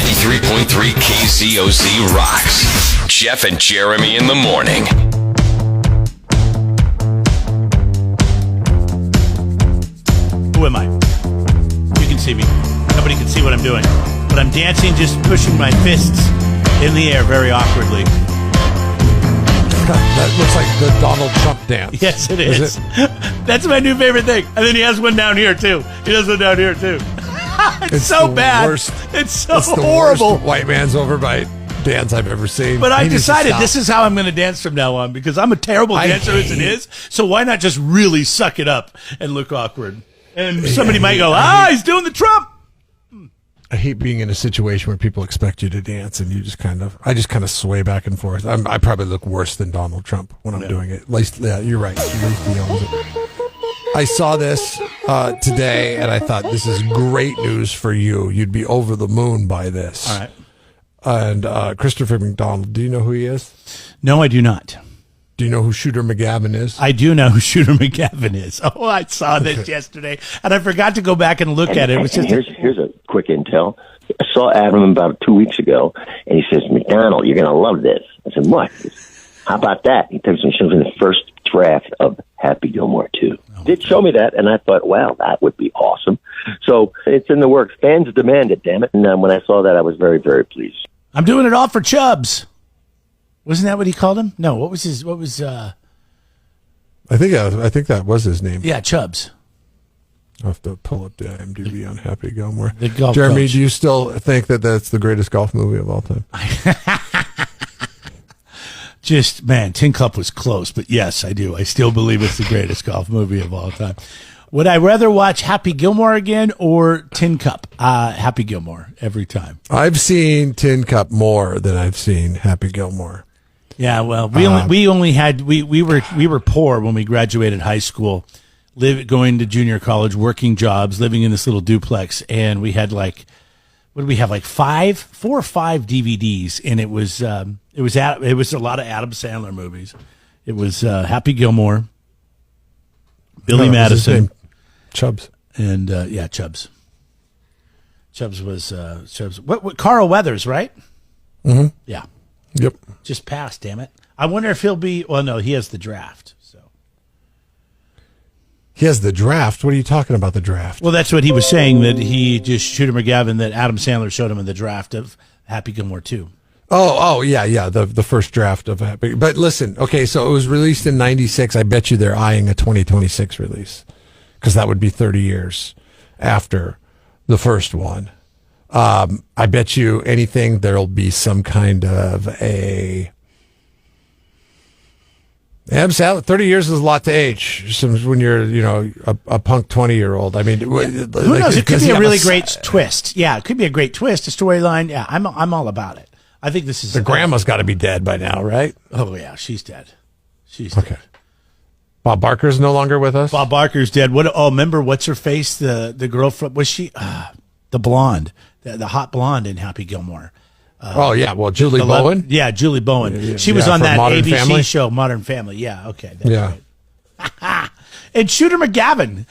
93.3 KZOZ rocks. Jeff and Jeremy in the morning. Who am I? You can see me. Nobody can see what I'm doing. But I'm dancing, just pushing my fists in the air very awkwardly. That looks like the Donald Trump dance. Yes, it is. That's my new favorite thing. And then he has one down here, too. He does one down here, too. It's so bad. It's so horrible. Worst white man's overbite dance I've ever seen. But I decided this is how I'm going to dance from now on because I'm a terrible dancer as it is. So why not just really suck it up and look awkward? And somebody might go, he's doing the Trump. I hate being in a situation where people expect you to dance and you just I just kind of sway back and forth. I probably look worse than Donald Trump when I'm doing it. At least, yeah, you're right. At least he owns it. I saw this today and I thought, this is great news for you. You'd be over the moon by this. All right. And Christopher McDonald, do you know who he is? No, I do not. Do you know who Shooter McGavin is? I do know who Shooter McGavin is. Oh, I saw this yesterday, and I forgot to go back and look at it. It was just here's a quick intel. I saw Adam about 2 weeks ago, and he says, McDonald, you're going to love this. I said, what? How about that? He shows me the first draft of Happy Gilmore 2. Did show me that, and I thought, wow, that would be awesome. So it's in the works. Fans demand it, damn it. And when I saw that, I was very, very pleased. I'm doing it all for Chubbs. Wasn't that what he called him? No, what was I think that was his name. Yeah, Chubbs. I'll have to pull up the IMDb on Happy Gilmore. The golf Jeremy, coach. do you still think that that's the greatest golf movie of all time? Tin Cup was close, but yes, I do. I still believe it's the greatest golf movie of all time. Would I rather watch Happy Gilmore again or Tin Cup? Happy Gilmore every time. I've seen Tin Cup more than I've seen Happy Gilmore. Yeah, well, we were poor when we graduated high school, going to junior college, working jobs, living in this little duplex, and we had what did we have, 4 or 5 DVDs, and it was a lot of Adam Sandler movies. It was Happy Gilmore, Billy Madison, Chubbs, and Chubbs. Chubbs was Chubbs. What Carl Weathers, right? Mm-hmm. Yeah. Yep. Just passed, damn it. I wonder if he'll be... Well, no, he has the draft. So he has the draft? What are you talking about, the draft? Well, that's what he was saying, that he just Shooter McGavin, that Adam Sandler showed him in the draft of Happy Gilmore 2. Oh, yeah, the first draft of Happy... But listen, okay, so it was released in 96. I bet you they're eyeing a 2026 release because that would be 30 years after the first one. I bet you anything there'll be some kind of a... Adam Sandler, 30 years is a lot to age. When you're, a punk 20-year-old. I mean, who knows? It could be a really great twist. Yeah, it could be a great twist, a storyline. Yeah, I'm all about it. I think this is... The grandma's got to be dead by now, right? Oh, yeah, she's dead. Okay. Dead. Bob Barker's no longer with us? Bob Barker's dead. Remember, what's her face? The girl from... Was she... the blonde. The hot blonde in Happy Gilmore. Julie Bowen? Julie Bowen. She was on that ABC Family? Show, Modern Family. Yeah, okay. That's right. And Shooter McGavin,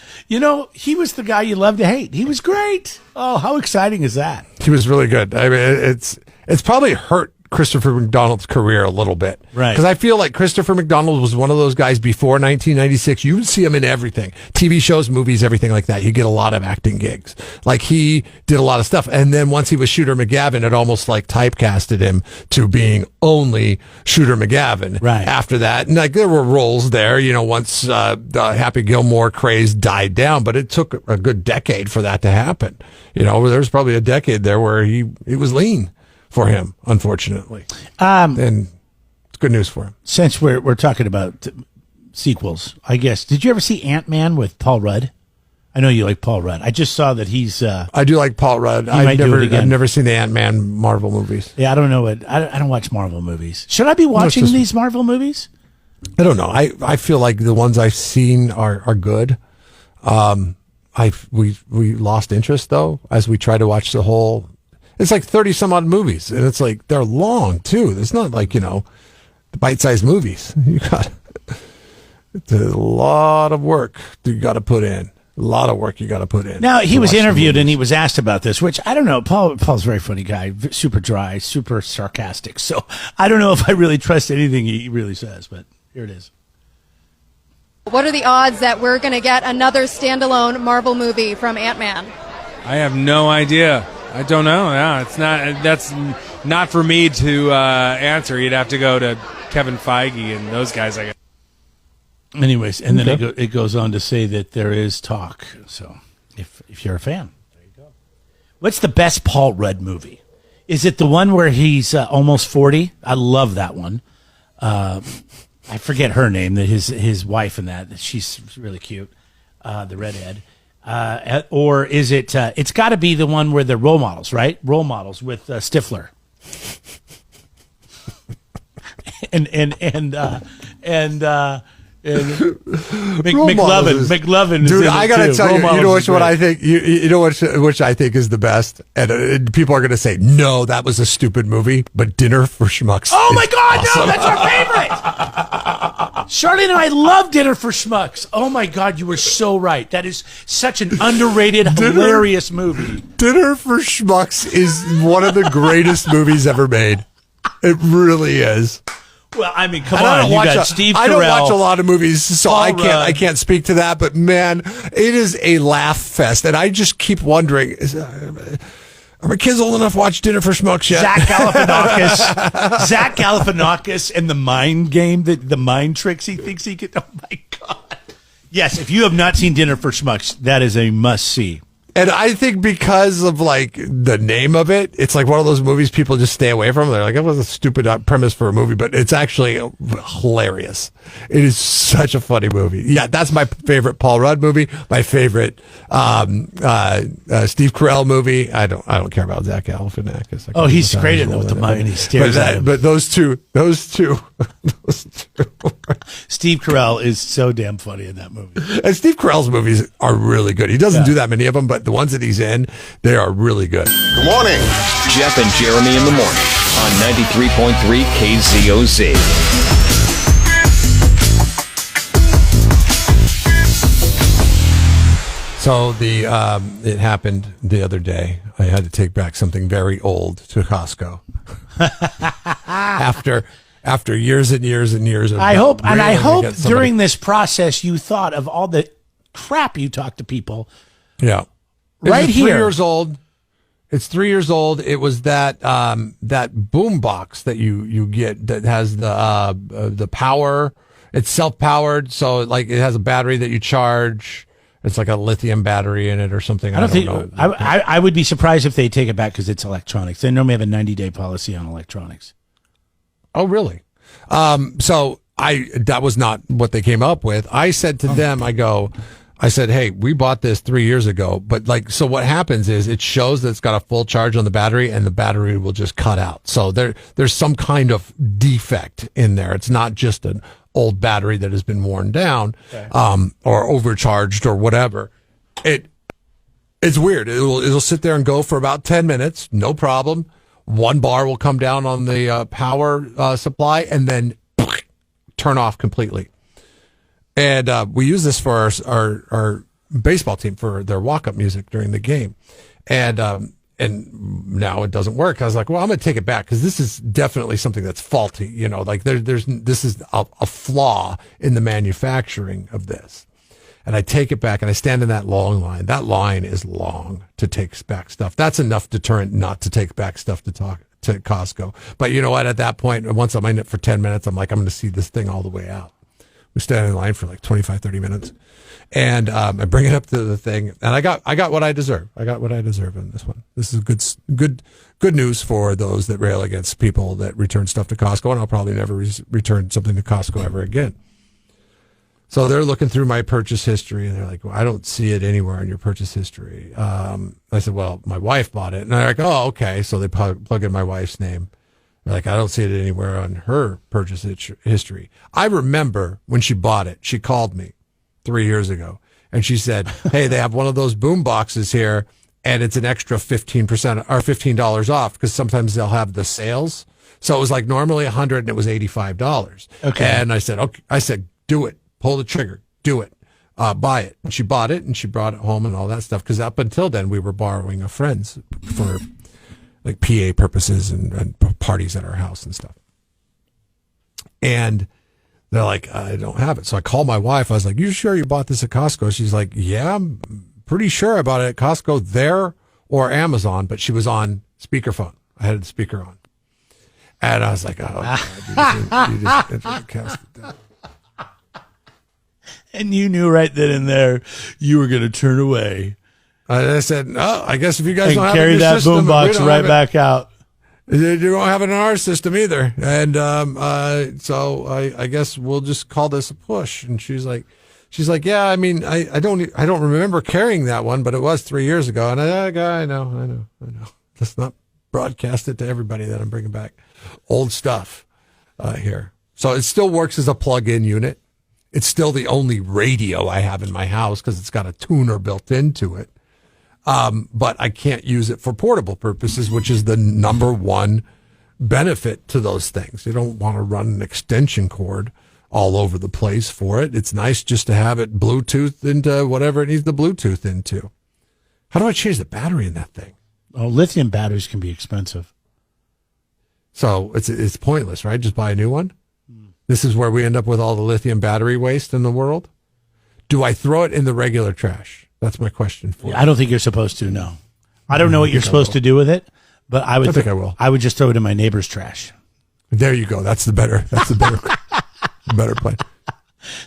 he was the guy you love to hate. He was great. Oh, how exciting is that? He was really good. I mean, it's probably hurt Christopher McDonald's career a little bit. Right. Because I feel like Christopher McDonald was one of those guys before 1996. You would see him in everything. TV shows, movies, everything like that. You get a lot of acting gigs. Like, he did a lot of stuff. And then once he was Shooter McGavin, it almost typecasted him to being only Shooter McGavin. Right. After that. And there were roles there, once the Happy Gilmore craze died down. But it took a good decade for that to happen. There was probably a decade there where it was lean for him, unfortunately. And it's good news for him. Since we're talking about sequels, I guess, did you ever see Ant-Man with Paul Rudd? I know you like Paul Rudd. I just saw that he's... I do like Paul Rudd. I've never seen the Ant-Man Marvel movies. Yeah, I don't know I don't watch Marvel movies. Should I be watching these Marvel movies? I don't know. I feel like the ones I've seen are good. We lost interest, though, as we try to watch the whole... It's 30 some odd movies, and it's they're long too. It's not the bite-sized movies. It's a lot of work you got to put in. A lot of work you got to put in. Now, he was interviewed and he was asked about this, which I don't know. Paul's a very funny guy, super dry, super sarcastic. So I don't know if I really trust anything he really says, but here it is. What are the odds that we're going to get another standalone Marvel movie from Ant-Man? I have no idea. I don't know. Yeah, that's not for me to answer. You'd have to go to Kevin Feige and those guys, I guess. Anyways, and then it goes on to say that there is talk. So if you're a fan, there you go. What's the best Paul Rudd movie? Is it the one where he's almost 40? I love that one. I forget her name. That his wife in that. She's really cute. The redhead. Or is it? It's got to be the one where they're role models, right? Role models with Stifler. and McLovin. Dude, I gotta tell you, you know what I think. You know which I think is the best, and people are gonna say, no, that was a stupid movie. But Dinner for Schmucks. Oh my God, awesome. no, that's our favorite. Charlene and I love Dinner for Schmucks. Oh my God, you were so right. That is such an underrated, hilarious movie. Dinner for Schmucks is one of the greatest movies ever made. It really is. Well, I mean, come on, you got Steve Carell. I don't watch a lot of movies, so Paul I can't speak to that. But man, it is a laugh fest, and I just keep wondering: are my kids old enough to watch Dinner for Schmucks yet? Zach Galifianakis, and the mind game, the mind tricks he thinks he can. Oh my God! Yes, if you have not seen Dinner for Schmucks, that is a must see. And I think because of like the name of it, it's like one of those movies people just stay away from. They're like, it was a stupid premise for a movie, but it's actually hilarious. It is such a funny movie. Yeah, that's my favorite Paul Rudd movie. My favorite Steve Carell movie. I don't care about Zach Galifianakis. Oh, he's great in with the mind. He stares at him. But those two. Steve Carell is so damn funny in that movie. And Steve Carell's movies are really good. He doesn't do that many of them, but the ones that he's in, they are really good. Good morning. Jeff and Jeremy in the morning on 93.3 KZOZ. So it happened the other day. I had to take back something very old to Costco. After years and years and years of I hope during this process you thought of all the crap you talked to people. Yeah. Right here. 3 years old. It's 3 years old. It was that boom box that you get that has the power. It's self-powered, so like it has a battery that you charge. It's like a lithium battery in it or something. I don't know. I would be surprised if they take it back because it's electronics. They normally have a 90-day policy on electronics. Oh, really? So that was not what they came up with. I said to them, I said, hey, we bought this 3 years ago, but so what happens is it shows that it's got a full charge on the battery and the battery will just cut out. So there's some kind of defect in there. It's not just an old battery that has been worn down, or overcharged or whatever. It's weird. It'll sit there and go for about 10 minutes. No problem. One bar will come down on the power supply and then turn off completely. And we use this for our baseball team for their walk-up music during the game. And now it doesn't work. I was like, well, I'm going to take it back because this is definitely something that's faulty. You know, like this is a flaw in the manufacturing of this. And I take it back and I stand in that long line. That line is long to take back stuff. That's enough deterrent not to take back stuff to Costco. But you know what? At that point, once I'm in it for 10 minutes, I'm like, I'm going to see this thing all the way out. We stand in line for like 25, 30 minutes. And I bring it up to the thing, and I got what I deserve. I got what I deserve in this one. This is good news for those that rail against people that return stuff to Costco, and I'll probably never return something to Costco ever again. So they're looking through my purchase history, and they're like, well, I don't see it anywhere in your purchase history. I said, well, my wife bought it. And they're like, oh, okay. So they plug in my wife's name. They're like, I don't see it anywhere on her purchase history. I remember when she bought it, she called me 3 years ago, and she said, hey, they have one of those boom boxes here, and it's an extra 15% or $15 off because sometimes they'll have the sales. So it was like normally $100 and it was $85. Okay. And I said, okay. I said, do it. Pull the trigger. Do it. buy it. And she bought it, and she brought it home and all that stuff. Because up until then, we were borrowing of friends for like PA purposes and parties at our house and stuff. And they're like, I don't have it. So I called my wife. I was like, you sure you bought this at Costco? She's like, yeah, I'm pretty sure I bought it at Costco there or Amazon, but she was on speakerphone. I had the speaker on. And I was like, oh, God, you just cast it down. And you knew right then and there you were going to turn away. I said, no, I guess if you guys and don't have carry it in your that system, boombox right back out. You don't have it in our system either. And so I guess we'll just call this a push. And she's like, yeah, I mean, I don't remember carrying that one, but it was 3 years ago. And I know. Let's not broadcast it to everybody that I'm bringing back old stuff here. So it still works as a plug-in unit. It's still the only radio I have in my house because it's got a tuner built into it. But I can't use it for portable purposes, which is the number one benefit to those things. You don't want to run an extension cord all over the place for it. It's nice just to have it Bluetooth into whatever it needs the Bluetooth into. How do I change the battery in that thing? Oh, lithium batteries can be expensive. So it's pointless, right? Just buy a new one. This is where we end up with all the lithium battery waste in the world. Do I throw it in the regular trash? That's my question for you. I don't think you're supposed to, no. I don't know what you're supposed to do with it, but I think I will. I would just throw it in my neighbor's trash. There you go. That's the better better plan.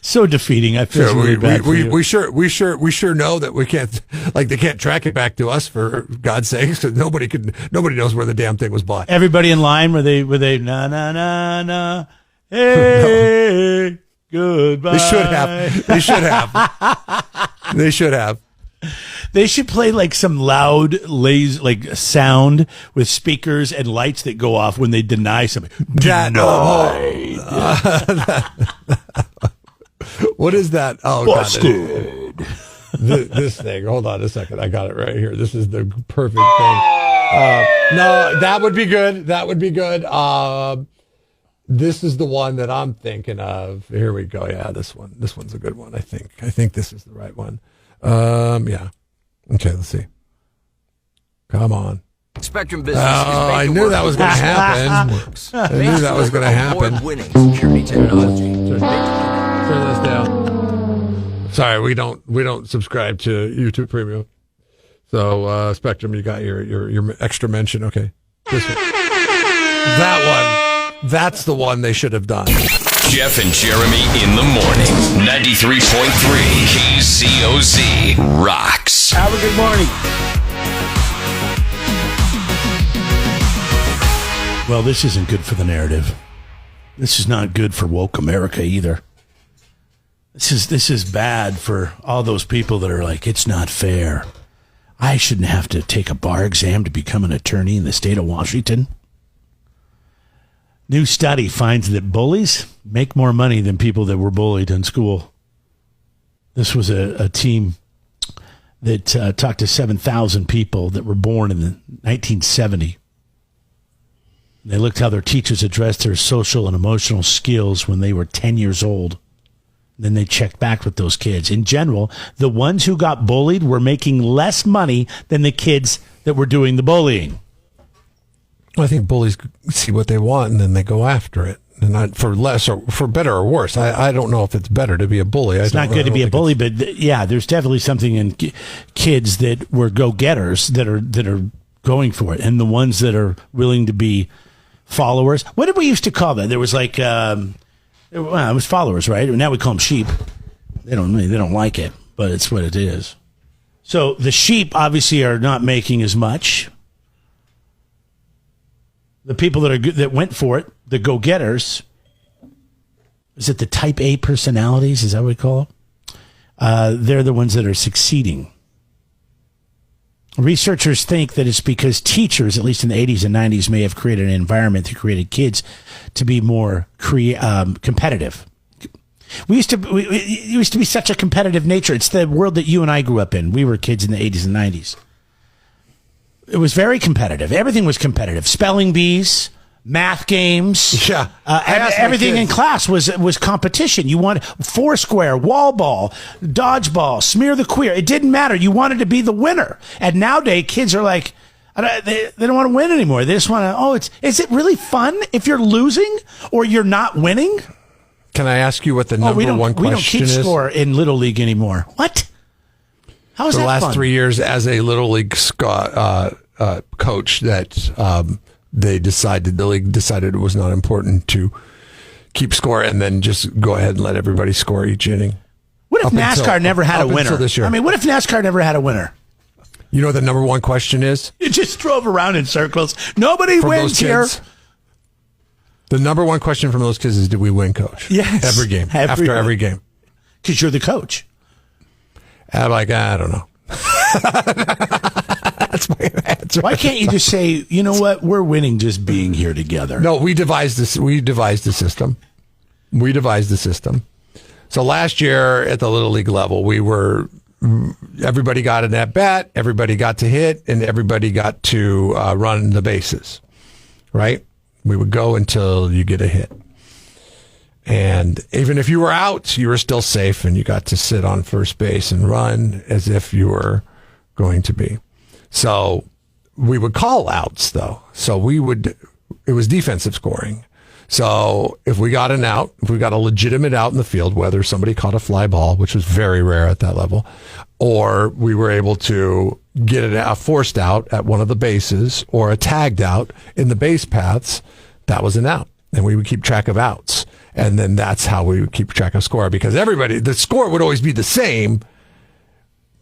So defeating. I feel really bad for you. We sure know that we can't, like, they can't track it back to us, for God's sakes, because nobody knows where the damn thing was bought. Everybody in line, were they na na na na, hey, goodbye. They should have. They should play like some loud like sound with speakers and lights that go off when they deny something. Denied. What is that? Oh, busted. God. This thing. Hold on a second. I got it right here. This is the perfect thing. No, that would be good. This is the one that I'm thinking of. Here we go. Yeah, this one. This one's a good one, I think. I think this is the right one. Yeah. Okay, let's see. Come on. Spectrum Business. I knew that was going to happen. I knew that was going to happen. Award-winning security technology. Turn this down. Sorry, we don't subscribe to YouTube Premium. So Spectrum, you got your extra mention. Okay, this one. That one. That's the one they should have done. Jeff and Jeremy in the morning. 93.3 KZOZ rocks. Have a good morning. Well, this isn't good for the narrative. This is not good for woke America either. This is bad for all those people that are like, it's not fair. I shouldn't have to take a bar exam to become an attorney in the state of Washington. New study finds that bullies make more money than people that were bullied in school. This was a team that talked to 7,000 people that were born in 1970. They looked how their teachers addressed their social and emotional skills when they were 10 years old. Then they checked back with those kids. In general, the ones who got bullied were making less money than the kids that were doing the bullying. I think bullies see what they want and then they go after it. And not for less or for better or worse. I don't know if it's better to be a bully. It's not good to be a bully, but yeah, there's definitely something in kids that were go-getters that are going for it, and the ones that are willing to be followers. What did we used to call that? There was like it was followers, right? Now we call them sheep. They don't like it, but it's what it is. So the sheep obviously are not making as much. The people that went for it, the go-getters, is it the type A personalities? Is that what we call them? They're the ones that are succeeding. Researchers think that it's because teachers, at least in the 80s and 90s, may have created an environment that created kids to be more competitive. It used to be such a competitive nature. It's the world that you and I grew up in. We were kids in the 80s and 90s. It was very competitive. Everything was competitive. Spelling bees, math games. Yeah. I asked my everything in kids. class was competition. You wanted Foursquare, wall ball, dodgeball, smear the queer. It didn't matter. You wanted to be the winner. And nowadays, kids are like, they don't want to win anymore. They just want to, is it really fun if you're losing or you're not winning? Can I ask you what the number one question we don't keep is? score in Little League anymore. What? How is For that the last fun? 3 years as a Little League coach that the league decided it was not important to keep score and then just go ahead and let everybody score each inning. What if Up until- NASCAR never had a up until winner? this year. I mean, what if NASCAR never had a winner? You know what the number one question is? You just drove around in circles. Nobody From wins those here. kids? The number one question from those kids is, did we win, coach? Yes. Every game. After every game. Because you're the coach. And I'm like, I don't know. That's my answer. Why can't you just say, you know what, we're winning just being here together? No, we devised this. We devised the system. So last year at the Little League level, everybody got an at bat, everybody got to hit, and everybody got to run the bases. Right? We would go until you get a hit. And even if you were out, you were still safe and you got to sit on first base and run as if you were going to be. So we would call outs though. So it was defensive scoring. So if we got an out, if we got a legitimate out in the field, whether somebody caught a fly ball, which was very rare at that level, or we were able to get a forced out at one of the bases or a tagged out in the base paths, that was an out. And we would keep track of outs. And then that's how we would keep track of score, because the score would always be the same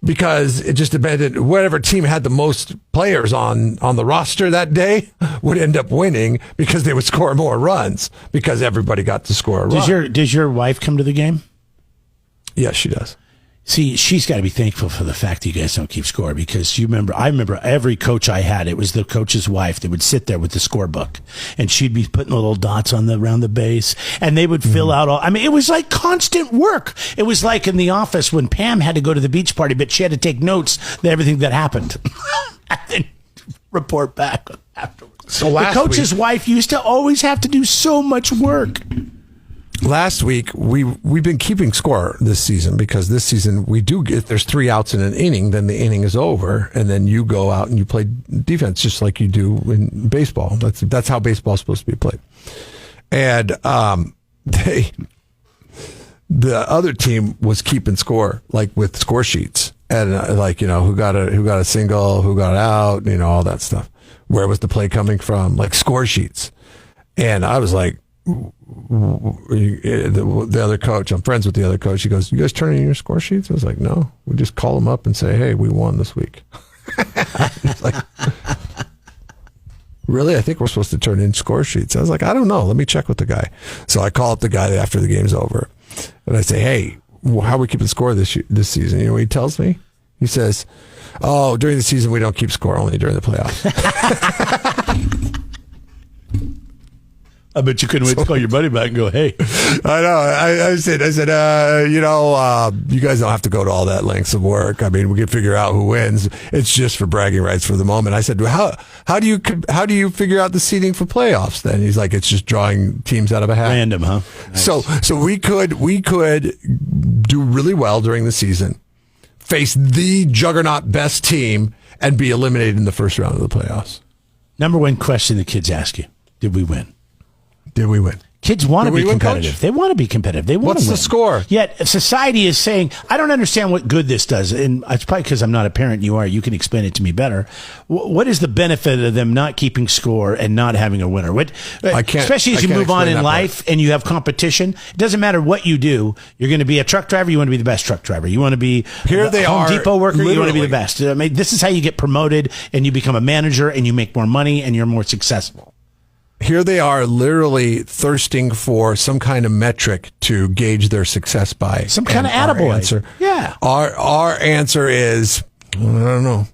because it just depended. Whatever team had the most players on the roster that day would end up winning because they would score more runs because everybody got to score a run. Does your wife come to the game? Yes, she does. See, she's got to be thankful for the fact that you guys don't keep score, because I remember every coach I had, it was the coach's wife that would sit there with the scorebook and she'd be putting little dots around the base and they would fill out it was like constant work. It was like in the office when Pam had to go to the beach party, but she had to take notes of everything that happened and then report back afterwards. So the coach's wife used to always have to do so much work. Last week, we've been keeping score this season because this season if there's 3 outs in an inning, then the inning is over, and then you go out and you play defense just like you do in baseball. That's how baseball is supposed to be played. And the other team was keeping score, like with score sheets, and who got a single, who got out, all that stuff. Where was the play coming from? Like score sheets. And I was like, the other coach, I'm friends with the other coach. He goes, "You guys turn in your score sheets?" I was like, "No, we just call them up and say, hey, we won this week." It's like, really? I think we're supposed to turn in score sheets. I was like, I don't know. Let me check with the guy. So I call up the guy after the game's over, and I say, "Hey, how are we keeping score this season?" You know what he tells me? He says, "Oh, during the season we don't keep score, only during the playoffs." I bet you couldn't wait to call your buddy back and go, hey. I know. I said, you guys don't have to go to all that lengths of work. I mean, we can figure out who wins. It's just for bragging rights for the moment. I said, how do you figure out the seeding for playoffs then? He's like, it's just drawing teams out of a hat. Random, huh? Nice. So we could do really well during the season, face the juggernaut best team, and be eliminated in the first round of the playoffs. Number one question the kids ask you: did we win? Did we win? Kids want to be win, competitive. Coach? They want to be competitive. They want to win. What's the score? Yet society is saying, I don't understand what good this does. And it's probably because I'm not a parent. You are. You can explain it to me better. What is the benefit of them not keeping score and not having a winner? Especially as you move on in life and you have competition. It doesn't matter what you do. You're going to be a truck driver. You want to be the best truck driver. You want to be a Home Depot worker. You want to be the best. I mean, this is how you get promoted and you become a manager and you make more money and you're more successful. Here they are literally thirsting for some kind of metric to gauge their success by. Some kind of attaboy. Answer, yeah. Our answer is, I don't know.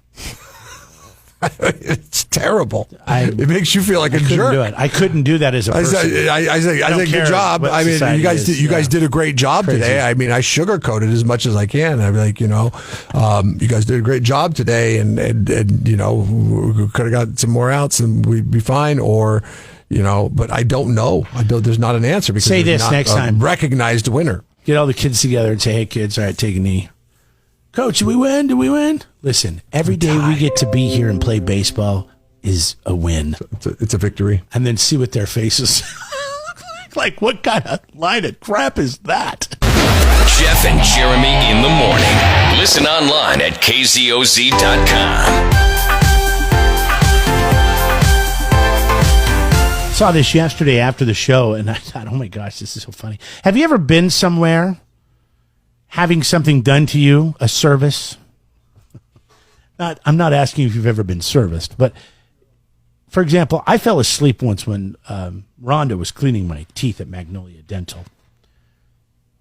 It's terrible. It makes you feel like a jerk. I couldn't do that as a person. I said, good job. I mean, you guys did a great job today. I mean, I sugarcoated as much as I can. I'm like, you guys did a great job today, and we could have got some more outs and we'd be fine. Or, But I don't know. There's not an answer because Say there's this not next a time. recognized winner. Get all the kids together and say, hey, kids, all right, take a knee. Coach, did we win? Did we win? Listen, every day we get to be here and play baseball is a win. It's a victory. And then see what their faces like. What kind of line of crap is that? Jeff and Jeremy in the morning. Listen online at kzoz.com. Saw this yesterday after the show, and I thought, oh my gosh, this is so funny. Have you ever been somewhere having something done to you, a service? I'm not asking if you've ever been serviced, but for example, I fell asleep once when Rhonda was cleaning my teeth at Magnolia Dental.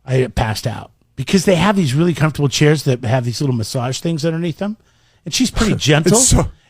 I passed out because they have these really comfortable chairs that have these little massage things underneath them, and she's pretty gentle.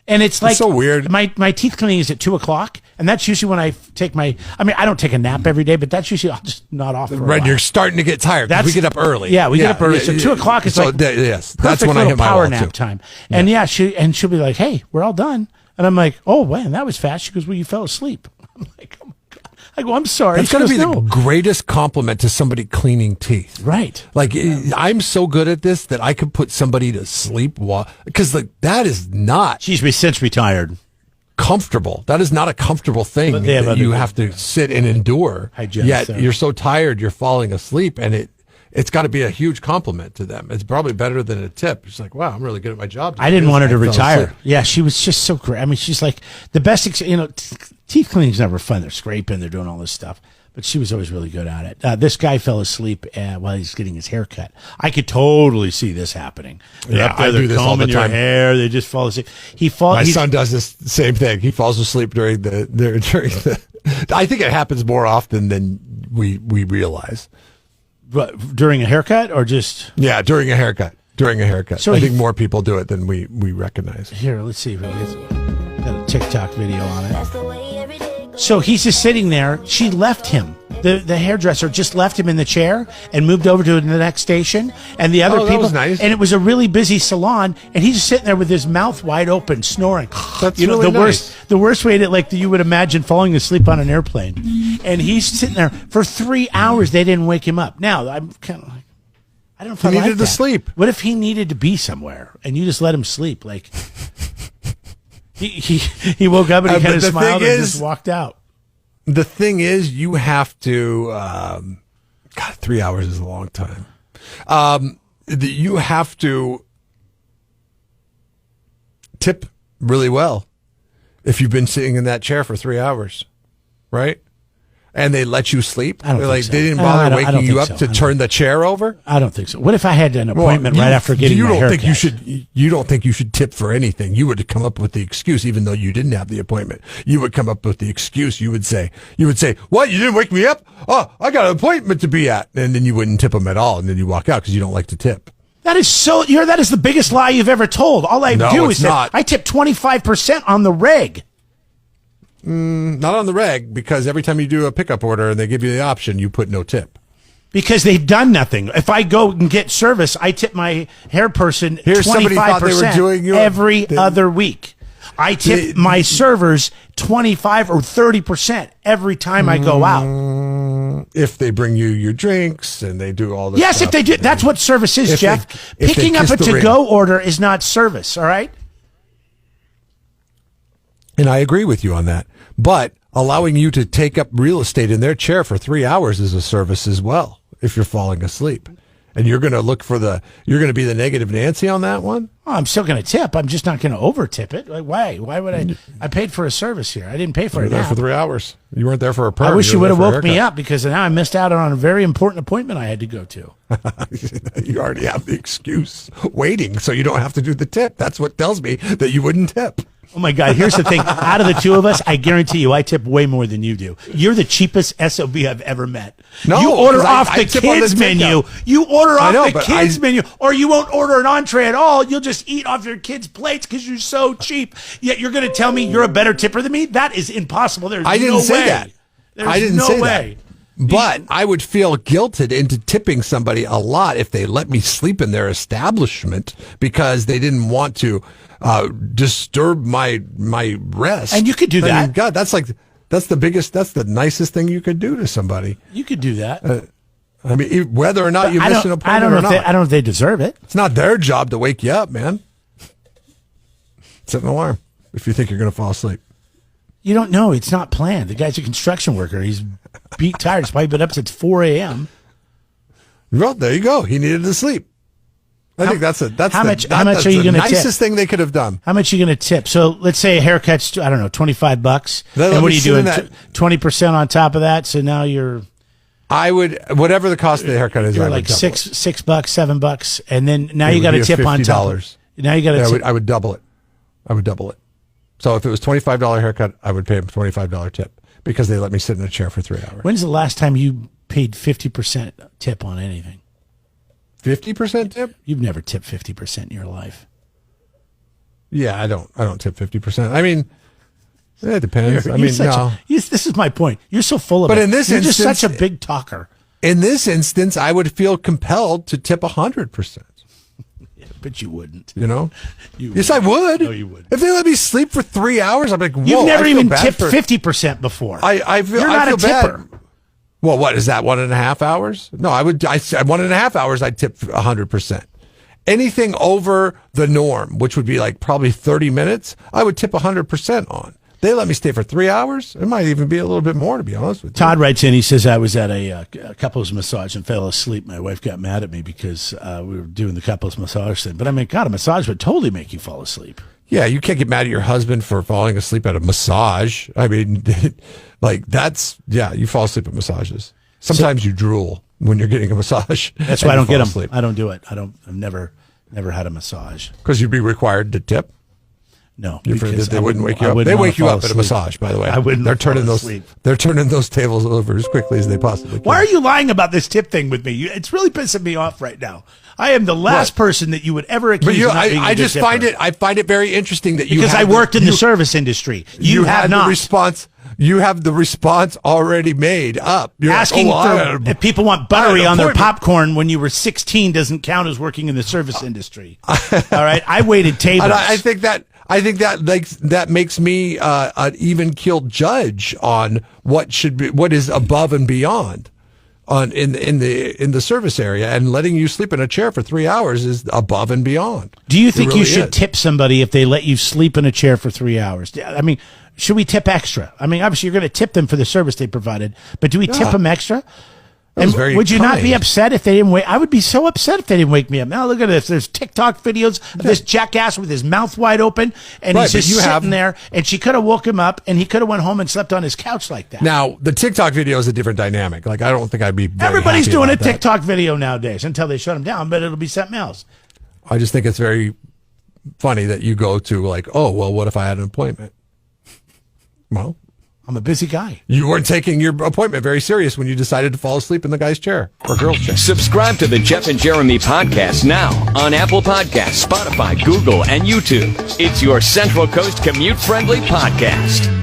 It's like so weird. My teeth cleaning is at 2:00, and that's usually when I take my. I mean, I don't take a nap every day, but that's usually I'll just nod off. For a while. You're starting to get tired. We get up early. Yeah, we get up early. So 2:00 is like yes, perfect that's when I hit my power wall, nap too. time. And she'll be like, "Hey, we're all done," and I'm like, "Oh, man, that was fast." She goes, "Well, you fell asleep." I'm like, "Oh my god!" I go, "I'm sorry." That's going to be the greatest compliment to somebody cleaning teeth, right? Like I'm so good at this that I could put somebody to sleep because that is not. She's since retired. Comfortable. That is not a comfortable thing that you have to sit and endure. Yet you're so tired, you're falling asleep, and it's got to be a huge compliment to them. It's probably better than a tip. It's like, wow, I'm really good at my job. I didn't want her to retire. Yeah, she was just so great. I mean, she's like the best. Teeth cleaning's never fun. They're scraping, they're doing all this stuff. But she was always really good at it. This guy fell asleep while he's getting his hair cut. I could totally see this happening. I do this all the time. Your hair, they just fall asleep. My son does this same thing. He falls asleep during the. I think it happens more often than we realize. But during a haircut or just? Yeah, during a haircut. So I think more people do it than we recognize. Here, let's see. Got a TikTok video on it. So he's just sitting there. She left him. The hairdresser just left him in the chair and moved over to the next station. And the other people, that was nice. And it was a really busy salon. And he's just sitting there with his mouth wide open, snoring. That's really nice. The worst way that you would imagine falling asleep on an airplane. And he's sitting there for 3 hours. They didn't wake him up. Now I'm kind of like, I don't know if I like that. He needed to sleep. What if he needed to be somewhere and you just let him sleep? Like. He woke up and he kind of smiled and just walked out. The thing is, you have to. 3 hours is a long time. You have to tip really well if you've been sitting in that chair for 3 hours, right? And they let you sleep. I don't think so. They didn't bother waking you up to turn the chair over. I don't think so. What if I had an appointment right after getting my haircut? You don't think you should tip for anything? You would come up with the excuse, even though you didn't have the appointment. You would come up with the excuse. You would say, "What? You didn't wake me up? Oh, I got an appointment to be at," and then you wouldn't tip them at all, and then you walk out because you don't like to tip. That is that is the biggest lie you've ever told. All I do is that I tip 25% on the reg. Not on the reg, because every time you do a pickup order and they give you the option, you put no tip. Because they've done nothing. If I go and get service, I tip my hair person 25% every other week. I tip my servers 25 or 30% every time I go out. If they bring you your drinks and they do all this Yes, stuff, if they do. That's what service is, Jeff. Picking up a to-go order is not service, all right? And I agree with you on that. But allowing you to take up real estate in their chair for 3 hours is a service as well, if you're falling asleep. And you're going to you're going to be the negative Nancy on that one? Oh, I'm still going to tip. I'm just not going to over tip it. Like, why? Why would I paid for a service here. I didn't pay for it. You were there for 3 hours. You weren't there for a perm. I wish you would have woke me up, because now I missed out on a very important appointment I had to go to. You already have the excuse waiting, so you don't have to do the tip. That's what tells me that you wouldn't tip. Oh, my God. Here's the thing. Out of the two of us, I guarantee you I tip way more than you do. You're the cheapest SOB I've ever met. No, you order off the kids' menu. You order off the kids' menu, or you won't order an entree at all. You'll just eat off your kids' plates because you're so cheap. Yet you're going to tell me you're a better tipper than me? That is impossible. I didn't say that. I didn't say that. But I would feel guilted into tipping somebody a lot if they let me sleep in their establishment because they didn't want to disturb my rest. And you could do that. God, that's That's the nicest thing you could do to somebody. You could do that. I mean, whether or not you miss an appointment I don't know or not. I don't know if they deserve it. It's not their job to wake you up, man. Set an alarm if you think you're going to fall asleep. You don't know. It's not planned. The guy's a construction worker. He's beat tired. He's probably been up since 4 a.m. Well, there you go. He needed to sleep. I think that's how much are you going to tip? Nicest thing they could have done. How much are you going to tip? So let's say a haircut's, I don't know, $25. Then And what are you doing? 20% on top of that. So now you're. I would, whatever the cost of the haircut is, You're I like would double $6, $7, and then now It you would got be to a tip on top. $50. Now you got to. Yeah, I would double it. I would double it. So if it was $25 haircut, I would pay him a $25 tip because they let me sit in a chair for 3 hours. When's the last time you paid 50% tip on anything? 50% tip? You've never tipped 50% in your life. Yeah, I don't tip 50%. I mean, it depends. This is my point. You're so full of But it. in this You're just instance- such a big talker. In this instance, I would feel compelled to tip 100%. But you wouldn't. You know? You Yes, I would. No, you wouldn't. If they let me sleep for 3 hours, I'm like, whoa. You've never I feel even bad tipped for- 50% before. I feel, You're I not feel a tipper. bad. Well, what is that? 1.5 hours? No, I said 1.5 hours. I'd tip 100%. Anything over the norm, which would be like probably 30 minutes, I would tip 100% on. They let me stay for 3 hours. It might even be a little bit more, to be honest with you. Todd writes in, he says, I was at a couples massage and fell asleep. My wife got mad at me because we were doing the couples massage thing. But I mean, God, a massage would totally make you fall asleep. Yeah, you can't get mad at your husband for falling asleep at a massage. I mean, like you fall asleep at massages. Sometimes you drool when you're getting a massage. That's why I don't get them. I don't do it. I've never had a massage. Because you'd be required to tip? No, They wouldn't wake you up. They wake you up at a massage, by the way. I wouldn't. They're turning those tables over as quickly as they possibly can. Why are you lying about this tip thing with me? It's really pissing me off right now. I am the last person that you would ever accuse of not being a I good just tipper. I find it very interesting that because I worked in the service industry. You have not. You have the response already made up. You're Asking like, if people want buttery on their appointment. popcorn when you were 16 doesn't count as working in the service industry. All right, I waited tables. And I think that makes me an even keeled judge on what is above and beyond in the service area, and letting you sleep in a chair for 3 hours is above and beyond. Do you think really you should is. tip somebody if they let you sleep in a chair for 3 hours? I mean, should we tip extra? I mean, obviously you're going to tip them for the service they provided, but do we tip them extra? That was very would you not kind. be upset if they didn't wake? I would be so upset if they didn't wake me up. Now look at this. There's TikTok videos of this jackass with his mouth wide open, and he's just sitting there. And she could have woke him up, and he could have went home and slept on his couch like that. Now the TikTok video is a different dynamic. Like I don't think I'd be. Everybody's doing a about that. TikTok video nowadays until they shut him down, but it'll be something else. I just think it's very funny that you go to like, oh well, what if I had an appointment? Well, I'm a busy guy. you weren't taking your appointment very serious when you decided to fall asleep in the guy's chair or girl's chair. Subscribe to the Jeff and Jeremy podcast now on Apple Podcasts, Spotify, Google, and YouTube. It's your Central Coast commute-friendly podcast.